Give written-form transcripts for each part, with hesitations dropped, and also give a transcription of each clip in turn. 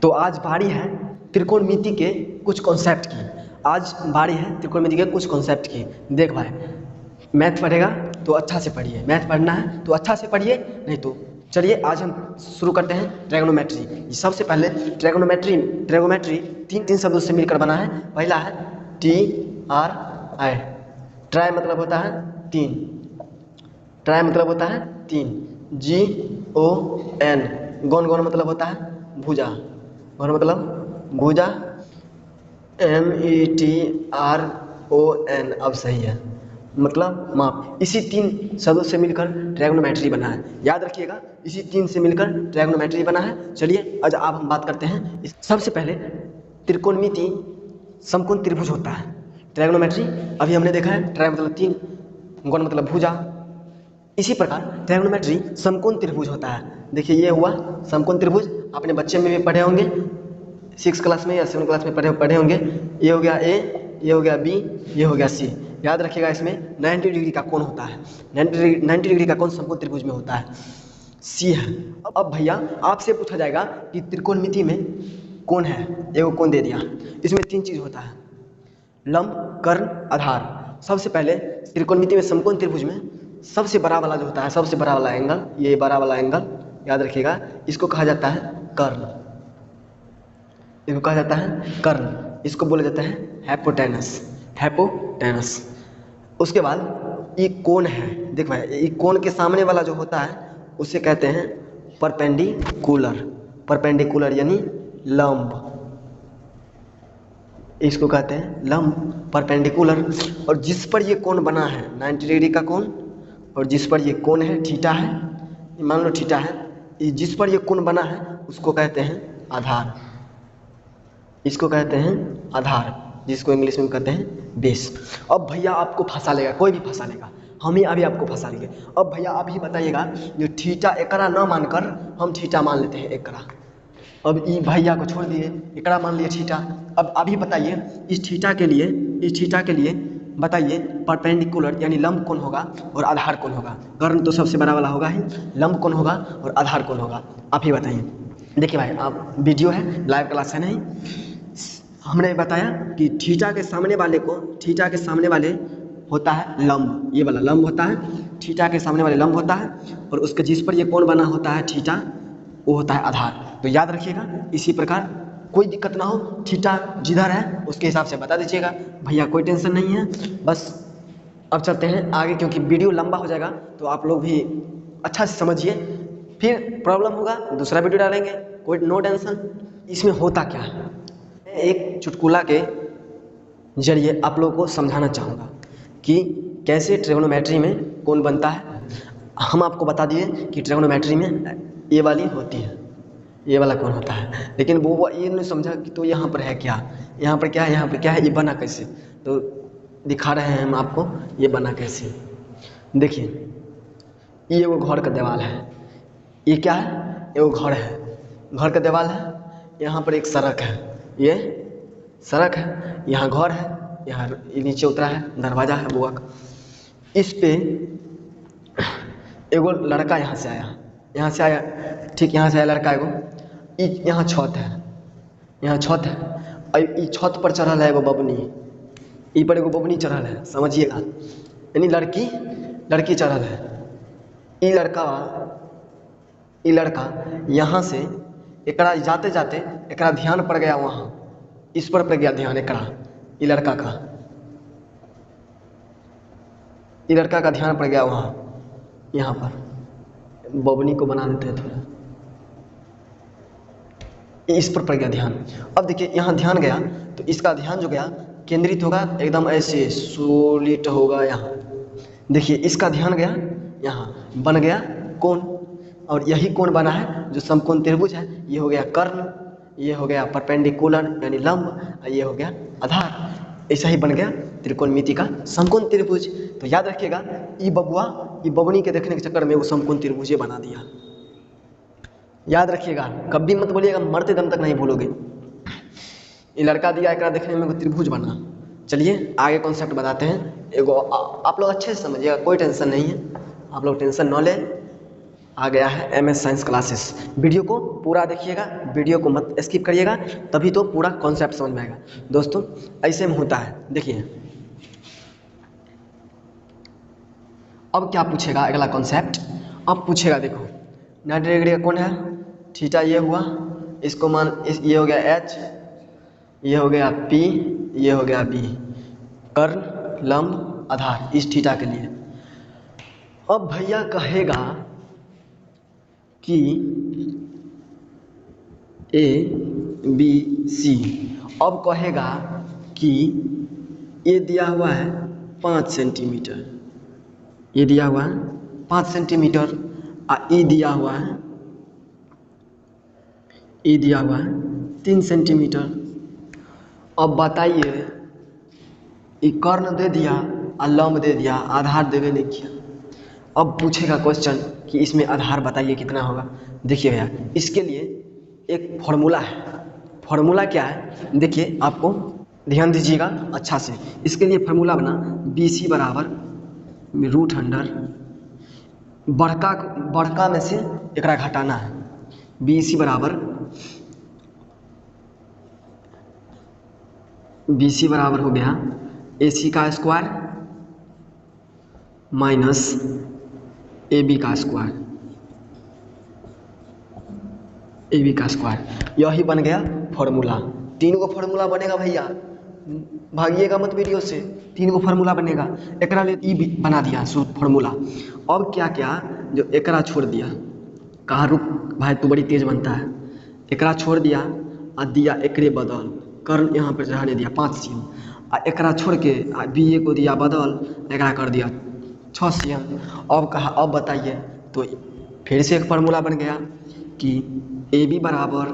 तो आज बारी है त्रिकोणमिति के कुछ कॉन्सेप्ट की। आज बारी है त्रिकोणमिति के कुछ कॉन्सेप्ट की। देख भाई, मैथ पढ़ेगा तो अच्छा से पढ़िए, मैथ पढ़ना है तो अच्छा से पढ़िए, नहीं तो चलिए आज हम शुरू करते हैं ट्रायगोनोमेट्री। सबसे पहले ट्रायगोनोमेट्री तीन शब्दों से मिलकर बना है। पहला है TRI। ट्राई मतलब होता है तीन, ट्राई मतलब होता है तीन। GON, गौन मतलब होता है भुजा, गौन मतलब भुजा। METRON अब सही है, मतलब माप। इसी तीन शब्दों से मिलकर ट्रायगोनोमेट्री बना है, याद रखिएगा, इसी तीन से मिलकर ट्रायगोनोमेट्री बना है। चलिए आज आप हम बात करते हैं। सबसे पहले त्रिकोणमिति समकोण त्रिभुज होता है। ट्रायगोनोमेट्री अभी हमने देखा है, ट्राई मतलब तीन, गौन मतलब भुजा। इसी प्रकार ट्रायगोनोमेट्री समकोण त्रिभुज होता है। देखिए ये हुआ समकोण त्रिभुज, अपने बच्चे में भी पढ़े होंगे, 6 क्लास में या 7 क्लास में पढ़े होंगे। ये हो गया A, ये हो गया B, ये हो गया C। याद रखिएगा इसमें 90 डिग्री का कोण होता है, 90 डिग्री का कोण समकोण त्रिभुज में होता है, C है। अब भैया आपसे पूछा जाएगा कि त्रिकोणमिति में कोण है, एगो कोण दे दिया, इसमें तीन चीज होता है, लंब, कर्ण, आधार। सबसे पहले त्रिकोणमिति में समकोण त्रिभुज में सबसे बड़ा वाला जो होता है, सबसे बड़ा वाला एंगल, ये बड़ा वाला एंगल याद रखिएगा, इसको कहा जाता है कर्ण, इसको कहा जाता है कर्ण, इसको बोला जाता है हाइपोटेनस, हाइपोटेनस। उसके बाद ये कोण है, देख भाई, ये कोण के सामने वाला जो होता है उसे कहते हैं परपेंडिकुलर, परपेंडिकुलर यानी लंब, इसको कहते हैं लंब, परपेंडिकुलर। और जिस पर ये कोण बना है 90 डिग्री का कोण, और जिस पर ये कोण है थीटा है, मान लो थीटा है, जिस पर ये कोण बना है उसको कहते हैं आधार, इसको कहते हैं आधार, जिसको इंग्लिश में कहते हैं बेस। अब भैया आपको फंसा लेगा, कोई भी फंसा लेगा, हम ही अभी आपको फंसा लेंगे। अब भैया आप ही बताइएगा, जो थीटा एकड़ा ना मानकर हम थीटा मान लेते हैं एकड़ा। अब ई भैया को छोड़ दिए, एकड़ा मान लिए थीटा। अब अभी बताइए इस थीटा के लिए, इस थीटा के लिए बताइए परपेंडिकुलर यानी लंब कौन होगा और आधार कौन होगा। कर्ण तो सबसे बड़ा वाला होगा ही, लंब कौन होगा और आधार कौन होगा, आप ही बताइए। देखिए भाई, आप वीडियो है, लाइव क्लास है नहीं, हमने बताया कि थीटा के सामने वाले को, थीटा के सामने वाले होता है लंब, ये वाला लंब होता है, थीटा के सामने वाले लंब होता है, और उसके जिस पर ये कोण बना होता है थीटा, वो होता है आधार। तो याद रखिएगा, इसी प्रकार कोई दिक्कत ना हो, थीटा जिधर है उसके हिसाब से बता दीजिएगा भैया, कोई टेंशन नहीं है। बस अब चलते हैं आगे, क्योंकि वीडियो लंबा हो जाएगा, तो आप लोग भी अच्छा से समझिए, फिर प्रॉब्लम होगा दूसरा वीडियो डालेंगे, कोई नो टेंशन। इसमें होता क्या है, एक चुटकुला के जरिए आप लोगों को समझाना चाहूँगा कि कैसे ट्रिग्नोमेट्री में कोण बनता है। हम आपको बता दिए कि ट्रिग्नोमेट्री में ये वाली होती है, ये वाला कोण होता है, लेकिन वो ये नहीं समझा कि तो यहाँ पर है क्या, यहाँ पर क्या है, यहाँ पर क्या है, ये बना कैसे। तो दिखा रहे हैं हम आपको ये बना कैसे। देखिए ये वो घर का दीवार है, ये क्या है, ये वो घर है, घर का दीवार है, यहाँ पर एक सड़क है, ये सड़क है, यहाँ घर है, यहाँ नीचे उतरा है, दरवाजा है बुआ का। इस पे एगो लड़का यहाँ से आया, यहाँ से आया, ठीक, यहाँ से आया लड़का एगो, यहाँ छत है, यहाँ छत है, और ई छत पर चढ़ल है एगो बबनी, ई पर एगो बबनी चढ़ल है, समझिएगा, यानी लड़की चढ़ल है। ई लड़का यहाँ से एकरा जाते जाते एकरा ध्यान पड़ गया वहाँ, इस पर गया ध्यान एकरा, ई लड़का का ध्यान पड़ गया वहाँ, यहाँ पर बबनी को बना देते हैं थोड़ा, इस पर पड़ गया ध्यान। अब देखिए यहाँ ध्यान गया, तो इसका ध्यान जो गया केंद्रित होगा एकदम ऐसे सोलिट होगा यहाँ। देखिए इसका ध्यान गया यहाँ, बन गया कोण, और यही कोण बना है जो समकोण त्रिभुज है। ये हो गया कर्ण, ये हो गया परपेंडिकुलर यानी लंब, ये हो गया आधार। ऐसा ही बन गया त्रिकोणमिति का समकोण त्रिभुज। तो याद रखिएगा, ई बबुआ ई बबनी के देखने के चक्कर में वो समकोण त्रिभुज बना दिया। याद रखिएगा, कभी मत बोलिएगा, मरते दम तक नहीं भूलोगे। ये लड़का दिया, एक देखने में त्रिभुज बना। चलिए आगे कॉन्सेप्ट बताते हैं। एगो आप लोग अच्छे से समझिएगा, कोई टेंशन नहीं है, आप लोग टेंशन न ले। आ गया है MS साइंस क्लासेस। वीडियो को पूरा देखिएगा, वीडियो को मत स्किप करिएगा, तभी तो पूरा कॉन्सेप्ट समझ में आएगा। दोस्तों ऐसे में होता है, देखिए अब क्या पूछेगा अगला कॉन्सेप्ट। अब पूछेगा, देखो 90 डिग्री का कौन है, थीटा ये हुआ, इसको मान ये हो गया H, ये हो गया P, ये हो गया B, कर्ण लंब आधार इस थीटा के लिए। अब भैया कहेगा कि ABC, अब कहेगा कि ये दिया हुआ है 5 सेंटीमीटर, ये दिया हुआ है 5 सेंटीमीटर, और ये दिया हुआ है, ये दिया हुआ है 3 सेंटीमीटर। अब बताइए, ये कर्ण दे दिया और लंब दे दिया, आधार देवे नहीं किया। अब पूछेगा क्वेश्चन कि इसमें आधार बताइए कितना होगा। देखिए भैया, इसके लिए एक फॉर्मूला है। फॉर्मूला क्या है, देखिए आपको ध्यान दीजिएगा अच्छा से। इसके लिए फार्मूला बना BC बराबर √100, बड़का में से एकरा घटाना है। BC बराबर हो गया AC का स्क्वायर माइनस AB का स्क्वायर, AB का स्क्वायर। यही बन गया फॉर्मूला। 3 गो फॉर्मूला बनेगा भैया, भागिएगा मत वीडियो से, 3 गो फार्मूला बनेगा। एकरा लिए ई बना दिया फॉर्मूला। अब क्या क्या जो एकरा छोड़ दिया, कहा रुक भाई तू बड़ी तेज बनता है, एकरा छोड़ दिया और दिया एकरे बदल, कर्ण यहाँ पर चढ़ाने दिया 5 cm, और एकरा छोड़ के BA को दिया बदल, एकरा कर दिया 6 cm। अब कहा अब बताइए, तो फिर से एक फार्मूला बन गया कि AB बराबर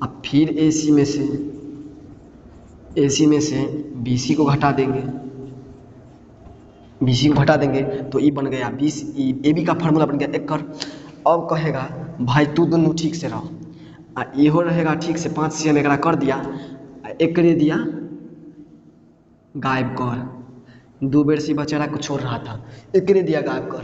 अब फिर AC में से BC को घटा देंगे, तो ये बन गया 20। AB का फार्मूला बन गया एकर। अब कहेगा भाई तू दोनों ठीक से रहो, इहो रहेगा ठीक से 5 cm एकरा कर दिया, एकरे दिया गायब कर, 2 बेर से बचेरा को छोड़ रहा था, एकरे दिया गायब कर।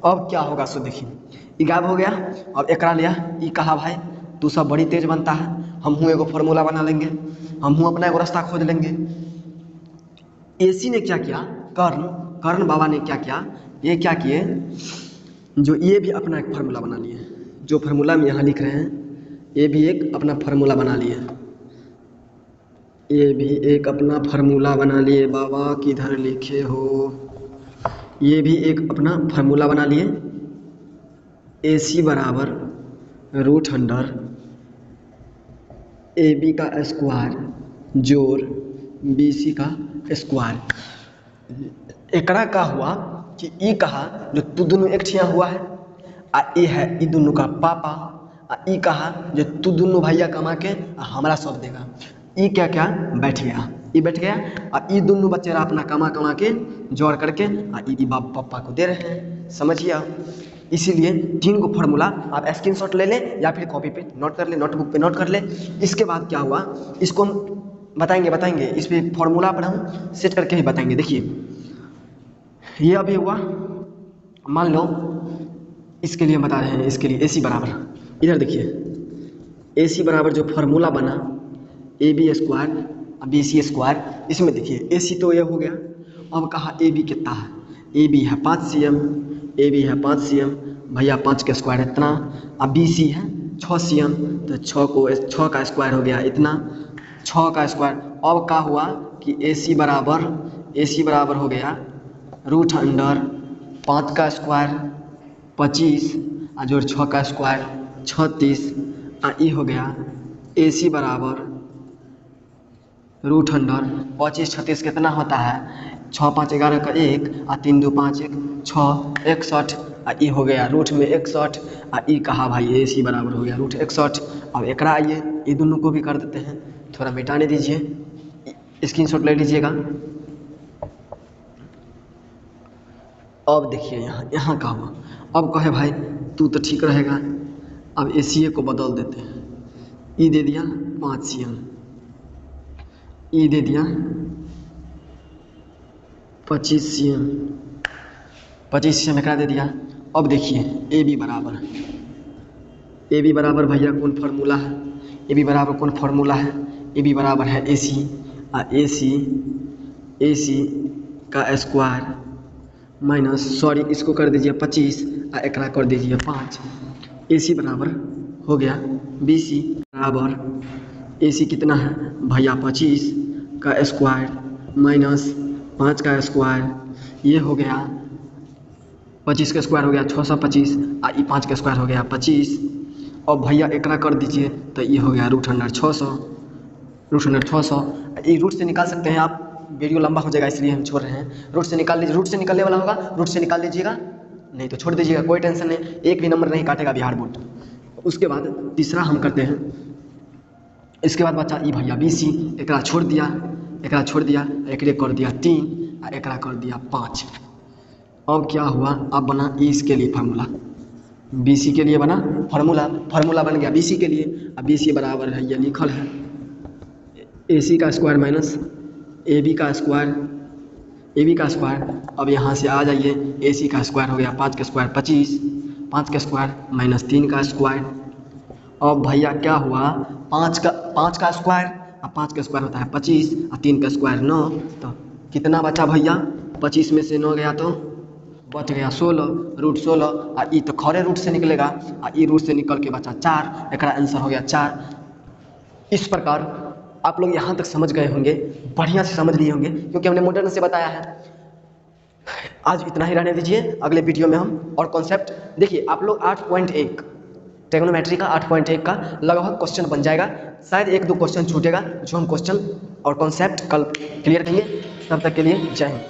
अब क्या होगा सो देखिए, ये गायब हो गया। अब एकरा लिया, ये कहा भाई तू सब बड़ी तेज बनता है, हम एगो फार्मूला बना लेंगे, हम अपना एगो रास्ता खोज लेंगे। AC ने क्या किया, कर्ण बाबा ने क्या किया, ये क्या किए, जो ये भी अपना एक फार्मूला बना लिए, जो फार्मूला में यहाँ लिख रहे हैं ये भी एक अपना फार्मूला बना लिए, ये भी एक अपना फार्मूला बना लिए। बाबा किधर लिखे हो, ये भी एक अपना फार्मूला बना लिए। AC बराबर √100 AB का स्क्वायर जोड़ BC का स्क्वायर। एकरा का हुआ कि ई कहा जो तू दोनों एक ठिया हुआ है, आ ये है ई दोनों का पापा, आ ई कहा जो तू दोनों भैया कमा के हमारा सब देगा। ई क्या क्या बैठ गया, ई बैठ गया, और ई दोनों बच्चेरा अपना कमा के जोड़ करके ई बाप पापा को दे रहे हैं, समझिए आप। इसीलिए 3 गो फार्मूला आप स्क्रीनशॉट ले लें या फिर कॉपी पे नोट कर ले, नोटबुक पे नोट कर ले। इसके बाद क्या हुआ, इसको बताएंगे इस पे फार्मूला पर हम सेट करके ही बताएंगे। देखिए ये अभी हुआ, मान लो इसके लिए हम बता रहे हैं, इसके लिए AC बराबर, इधर देखिए AC बराबर जो फार्मूला बना AB स्क्वायर BC स्क्वायर, इसमें देखिए AC तो ये हो गया। अब कहा AB कितना है, AB है 5 cm, AB है 5 cm भैया, 5 का स्क्वायर इतना, अब BC है 6 cm, तो 6 का स्क्वायर हो गया इतना, 6 का स्क्वायर। अब क्या हुआ कि AC बराबर हो गया √100, 5 का स्क्वायर 25 और जोड़ 6 का स्क्वायर 36, ये हो गया AC बराबर √100, 25 36 कितना होता है, 6 5 11 का 1 और 3 2 5 1 6 61, ये हो गया रूट में 61, ये कहा भाई AC बराबर हो गया √61। अब एकरा आइए ये दोनों को भी कर देते हैं, थोड़ा मिटाने दीजिए, स्क्रीनशॉट ले लीजिएगा। अब देखिए यहाँ का हुआ, अब कहे भाई तू तो ठीक रहेगा, अब ACA को बदल देते हैं, ई दे दिया 5 cm, ई दे दिया 25 cm, 25 से हमें दे दिया। अब देखिए ए बी बराबर भैया कौन फार्मूला है, ए बी बराबर कौन फार्मूला है, ए बी बराबर है ए सी का स्क्वायर माइनस सॉरी इसको कर दीजिए 25 और एक कर दीजिए 5। ए सी बराबर हो गया बी सी बराबर ए सी कितना है भैया 25 का स्क्वायर माइनस 5 का स्क्वायर, ये हो गया 25 का स्क्वायर हो गया 625 और ये 5 का स्क्वायर हो गया 25। और भैया एक कर दीजिए तो ये हो गया √600। ये रूट से निकाल सकते हैं आप, वीडियो लंबा हो जाएगा इसलिए हम छोड़ रहे हैं। रूट से निकाल लीजिए, रूट से निकलने वाला होगा रूट से निकाल लीजिएगा, नहीं तो छोड़ दीजिएगा, कोई टेंशन नहीं, एक भी नंबर नहीं काटेगा बिहार बोर्ड। उसके बाद तीसरा हम करते हैं। इसके बाद बच्चा ई भैया बी सी एक छोड़ दिया, एक कर दिया 3 और एक कर दिया 5। अब क्या हुआ, अब बना इसके लिए फार्मूला, बी सी के लिए बना फार्मूला बन गया बी सी के लिए। अब बी सी बराबर है ये लिखल है ए सी का स्क्वायर माइनस ए बी का स्क्वायर। अब यहाँ से आ जाइए, ए सी का स्क्वायर हो गया 5 का स्क्वायर 25, 5 का स्क्वायर माइनस 3 का स्क्वायर। अब भैया क्या हुआ 5 का स्क्वायर, अब 5 का स्क्वायर होता है 25 और 3 का स्क्वायर 9, तो कितना बचा भैया 25 में से 9 गया तो बच गया 16, √16 और ई तो खरे रूट से निकलेगा और ई रूट से निकल के बचा 4, एक आंसर हो गया 4। इस प्रकार आप लोग यहाँ तक समझ गए होंगे, बढ़िया से समझ लिए होंगे क्योंकि हमने मॉडर्न से बताया है। आज इतना ही रहने दीजिए, अगले वीडियो में हम और कॉन्सेप्ट देखिए। आप लोग 8.1 ट्रिग्नोमेट्री का 8.1 का लगभग क्वेश्चन बन जाएगा, शायद 1-2 क्वेश्चन छूटेगा जो हम क्वेश्चन और कॉन्सेप्ट कल क्लियर करेंगे। तब तक के लिए जय हिंद।